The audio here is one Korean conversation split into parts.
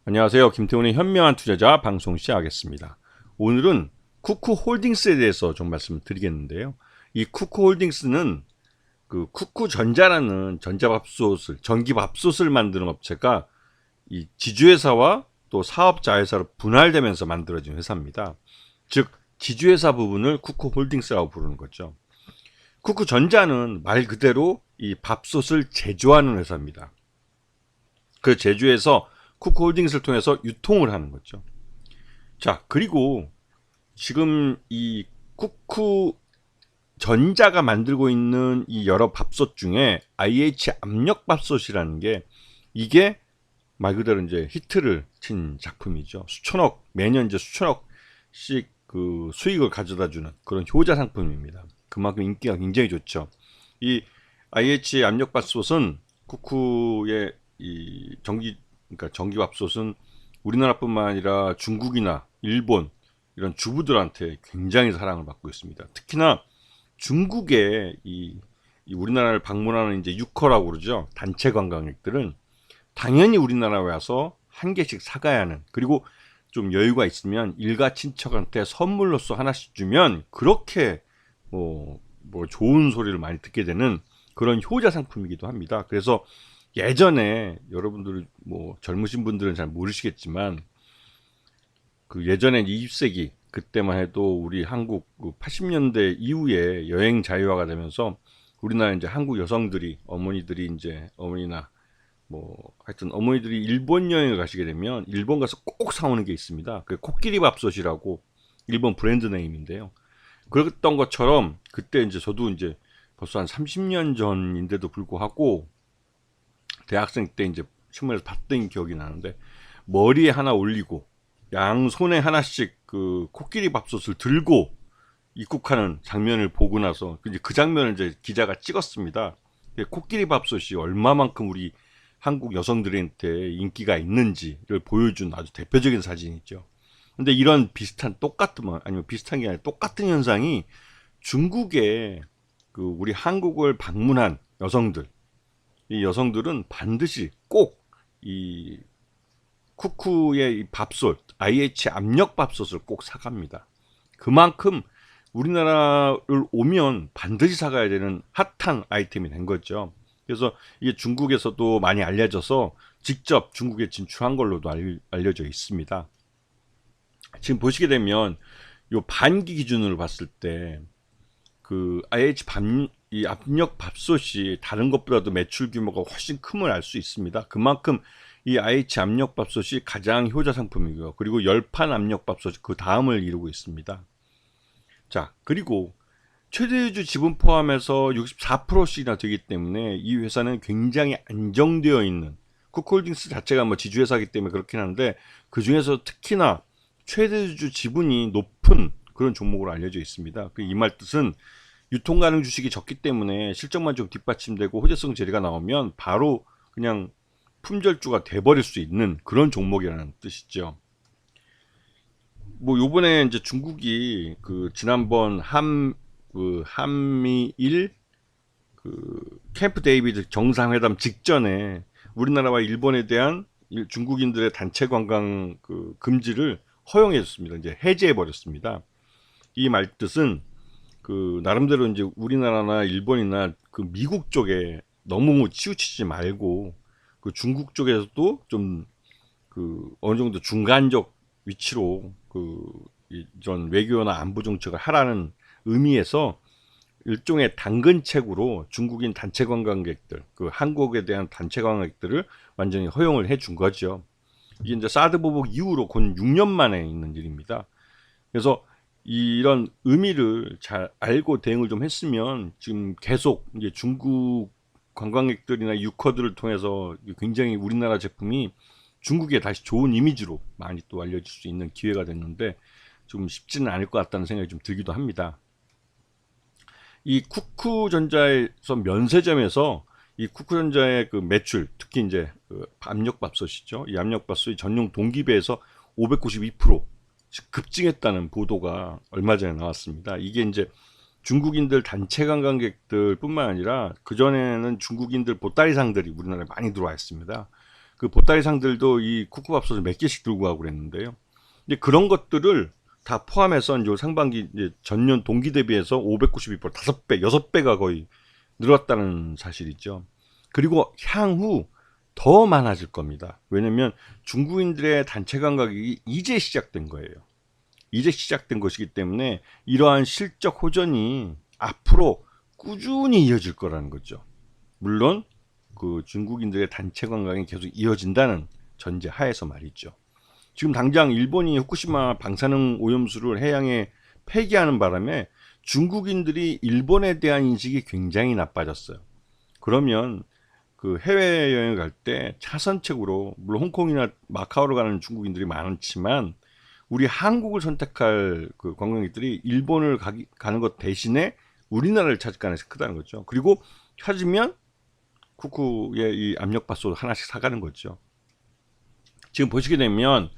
안녕하세요. 김태훈의 현명한 투자자 방송 시작하겠습니다. 오늘은 쿠쿠홀딩스에 대해서 좀 말씀을 드리겠는데요. 이 쿠쿠홀딩스는 그 쿠쿠전자라는 전자밥솥을, 전기밥솥을 만드는 업체가 이 지주회사와 또 사업자회사로 분할되면서 만들어진 회사입니다. 즉, 지주회사 부분을 쿠쿠홀딩스라고 부르는 거죠. 쿠쿠전자는 말 그대로 이 밥솥을 제조하는 회사입니다. 그 제조에서 쿠쿠홀딩스를 통해서 유통을 하는 거죠. 자, 그리고 지금 이 쿠쿠 전자가 만들고 있는 이 여러 밥솥 중에 IH 압력밥솥이라는 게 이게 말 그대로 이제 히트를 친 작품이죠. 매년 이제 수천억씩 그 수익을 가져다 주는 그런 효자 상품입니다. 그만큼 인기가 굉장히 좋죠. 이 IH 압력밥솥은 쿠쿠의 이 그러니까 전기밥솥은 우리나라뿐만 아니라 중국이나 일본 이런 주부들한테 굉장히 사랑을 받고 있습니다. 특히나 중국의 이 우리나라를 방문하는 이제 유커라고 그러죠. 단체 관광객들은 당연히 우리나라에 와서 한 개씩 사가야 하는, 그리고 좀 여유가 있으면 일가 친척한테 선물로서 하나씩 주면 그렇게 뭐 좋은 소리를 많이 듣게 되는 그런 효자 상품이기도 합니다. 그래서 예전에 여러분들 뭐 젊으신 분들은 잘 모르시겠지만 그 예전에 20세기 그때만 해도 우리 한국 80년대 이후에 여행 자유화가 되면서 우리나라 이제 한국 여성들이 어머니들이 이제 어머니나 뭐 하여튼 어머니들이 일본 여행을 가시게 되면 일본 가서 꼭 사오는 게 있습니다. 그 코끼리 밥솥이라고 일본 브랜드 네임인데요. 그랬던 것처럼 그때 이제 저도 이제 벌써 한 30년 전인데도 불구하고 대학생 때 이제 신문에서 봤던 기억이 나는데 머리에 하나 올리고 양손에 하나씩 그 코끼리 밥솥을 들고 입국하는 장면을 보고 나서 이제 그 장면을 이제 기자가 찍었습니다. 코끼리 밥솥이 얼마만큼 우리 한국 여성들한테 인기가 있는지를 보여준 아주 대표적인 사진이죠. 근데 이런 비슷한 게 아니라 똑같은 현상이 중국에 그 우리 한국을 방문한 여성들, 이 여성들은 반드시 꼭 이 쿠쿠의 이 밥솥, IH 압력 밥솥을 꼭 사갑니다. 그만큼 우리나라를 오면 반드시 사가야 되는 핫한 아이템이 된 거죠. 그래서 이게 중국에서도 많이 알려져서 직접 중국에 진출한 걸로도 알려져 있습니다. 지금 보시게 되면 요 반기 기준으로 봤을 때 그 이 압력 밥솥이 다른 것보다도 매출 규모가 훨씬 큼을 알 수 있습니다. 그만큼 이 IH 압력 밥솥이 가장 효자 상품이고요. 그리고 열판 압력 밥솥이 그 다음을 이루고 있습니다. 자, 그리고 최대주주 지분 포함해서 64%씩이나 되기 때문에 이 회사는 굉장히 안정되어 있는, 쿠크홀딩스 자체가 뭐 지주회사이기 때문에 그렇긴 한데 그 중에서 특히나 최대주주 지분이 높은 그런 종목으로 알려져 있습니다. 이 말 뜻은 유통 가능 주식이 적기 때문에 실적만 좀 뒷받침되고 호재성 재료가 나오면 바로 그냥 품절주가 돼버릴 수 있는 그런 종목이라는 뜻이죠. 뭐 요번에 이제 중국이 그 지난번 한미일 캠프 데이비드 정상회담 직전에 우리나라와 일본에 대한 중국인들의 단체 관광 그 금지를 허용해 줬습니다. 이제 해제해 버렸습니다. 이 말 뜻은 그 나름대로 이제 우리나라나 일본이나 그 미국 쪽에 너무 치우치지 말고 그 중국 쪽에서도 좀 그 어느 정도 중간적 위치로 그 이런 외교나 안보 정책을 하라는 의미에서 일종의 당근책으로 중국인 단체 관광객들, 그 한국에 대한 단체 관광객들을 완전히 허용을 해준 거죠. 이게 이제 사드 보복 이후로 곧 6년 만에 있는 일입니다. 그래서 이런 의미를 잘 알고 대응을 좀 했으면 지금 계속 이제 중국 관광객들이나 유커들을 통해서 굉장히 우리나라 제품이 중국에 다시 좋은 이미지로 많이 또 알려질 수 있는 기회가 됐는데 좀 쉽지는 않을 것 같다는 생각이 좀 들기도 합니다. 이 쿠쿠전자에서 면세점에서 이 쿠쿠전자의 그 매출, 특히 이제 그 압력밥솥이죠. 이 압력밥솥이 전용 동기배에서 592% 급증했다는 보도가 얼마 전에 나왔습니다. 이게 이제 중국인들 단체 관광객들 뿐만 아니라 그전에는 중국인들 보따리상들이 우리나라에 많이 들어와 있습니다. 그 보따리상들도 이 쿠쿠밥솥을 몇 개씩 들고 가고 그랬는데요. 근데 그런 것들을 다 포함해서 이제 상반기 이제 전년 동기 대비해서 592%, 5배, 6배가 거의 늘었다는 사실이죠. 그리고 향후 더 많아질 겁니다. 왜냐면 중국인들의 단체 관광이 이제 시작된 거예요. 이제 시작된 것이기 때문에 이러한 실적 호전이 앞으로 꾸준히 이어질 거라는 거죠. 물론 그 중국인들의 단체 관광이 계속 이어진다는 전제 하에서 말이죠. 지금 당장 일본이 후쿠시마 방사능 오염수를 해양에 폐기하는 바람에 중국인들이 일본에 대한 인식이 굉장히 나빠졌어요. 그러면 그 해외여행을 갈 때 차선책으로, 물론 홍콩이나 마카오로 가는 중국인들이 많지만 우리 한국을 선택할 그 관광객들이 일본을 가는 것 대신에 우리나라를 찾을 가능성이 크다는 거죠. 그리고 찾으면 쿠쿠의 이 압력밥솥 하나씩 사가는 거죠. 지금 보시게 되면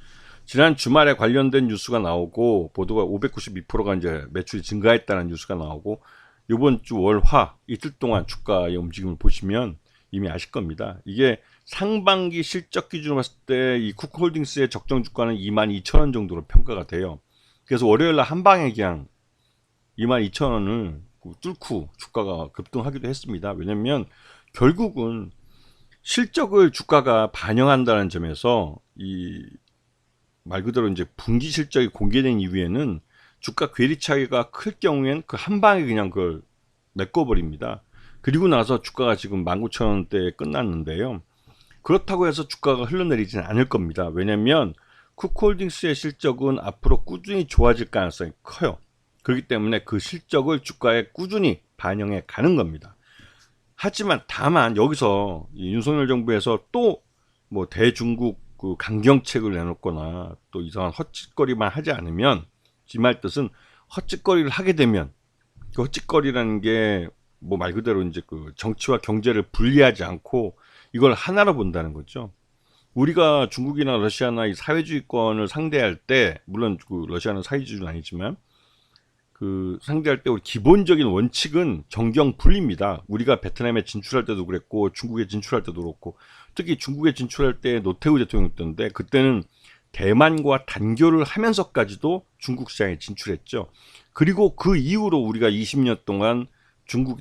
지난 주말에 관련된 뉴스가 나오고 보도가 592%가 이제 매출이 증가했다는 뉴스가 나오고 이번 주 월화 이틀 동안 주가의 움직임을 보시면 이미 아실 겁니다. 이게 상반기 실적 기준으로 봤을 때 이 쿠쿠홀딩스의 적정 주가는 22,000원 정도로 평가가 돼요. 그래서 월요일 날 한 방에 그냥 22,000원을 뚫고 주가가 급등하기도 했습니다. 왜냐면 결국은 실적을 주가가 반영한다는 점에서 이 말 그대로 이제 분기 실적이 공개된 이후에는 주가 괴리 차이가 클 경우엔 그 한 방에 그냥 그걸 메꿔버립니다. 그리고 나서 주가가 지금 19,000원대에 끝났는데요. 그렇다고 해서 주가가 흘러내리지는 않을 겁니다. 왜냐면 쿠쿠홀딩스의 실적은 앞으로 꾸준히 좋아질 가능성이 커요. 그렇기 때문에 그 실적을 주가에 꾸준히 반영해 가는 겁니다. 하지만 다만 여기서 윤석열 정부에서 또 뭐 대중국 그 강경책을 내놓거나 또 이상한 헛짓거리만 하지 않으면, 이 말 뜻은 헛짓거리를 하게 되면 그 헛짓거리라는 게 뭐 말 그대로 이제 그 정치와 경제를 분리하지 않고 이걸 하나로 본다는 거죠. 우리가 중국이나 러시아나 이 사회주의권을 상대할 때, 물론 그 러시아는 사회주의는 아니지만 그 상대할 때 우리 기본적인 원칙은 정경 분리입니다. 우리가 베트남에 진출할 때도 그랬고 중국에 진출할 때도 그렇고, 특히 중국에 진출할 때 노태우 대통령이었는데 그때는 대만과 단교를 하면서까지도 중국 시장에 진출했죠. 그리고 그 이후로 우리가 20년 동안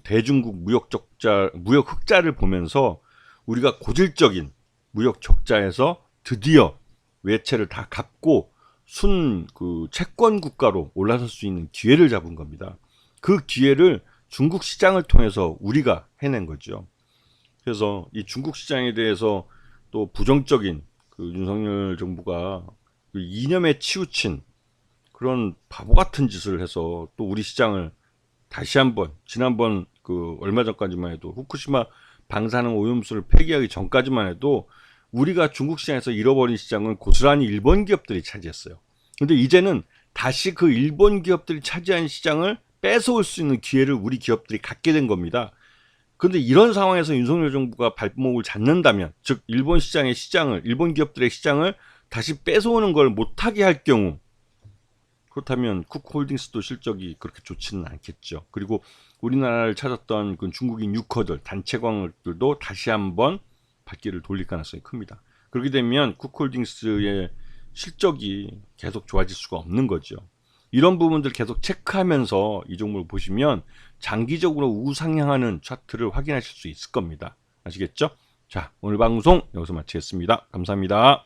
대중국 무역 흑자를 보면서 우리가 고질적인 무역 적자에서 드디어 외채를 다 갚고 그 채권 국가로 올라설 수 있는 기회를 잡은 겁니다. 그 기회를 중국 시장을 통해서 우리가 해낸 거죠. 그래서 이 중국 시장에 대해서 또 부정적인 그 윤석열 정부가 그 이념에 치우친 그런 바보 같은 짓을 해서 또 우리 시장을 다시 한번, 지난번 그 얼마 전까지만 해도 후쿠시마 방사능 오염수를 폐기하기 전까지만 해도 우리가 중국 시장에서 잃어버린 시장은 고스란히 일본 기업들이 차지했어요. 근데 이제는 다시 그 일본 기업들이 차지한 시장을 뺏어올 수 있는 기회를 우리 기업들이 갖게 된 겁니다. 그런데 이런 상황에서 윤석열 정부가 발목을 잡는다면, 즉 일본 기업들의 시장을 다시 뺏어오는 걸 못하게 할 경우, 그렇다면 쿠쿠홀딩스도 실적이 그렇게 좋지는 않겠죠. 그리고 우리나라를 찾았던 그 중국인 유커들, 단체 광들도 다시 한번 발길을 돌릴 가능성이 큽니다. 그렇게 되면 쿠쿠홀딩스의 실적이 계속 좋아질 수가 없는 거죠. 이런 부분들 계속 체크하면서 이 종목을 보시면 장기적으로 우상향하는 차트를 확인하실 수 있을 겁니다. 아시겠죠? 자, 오늘 방송 여기서 마치겠습니다. 감사합니다.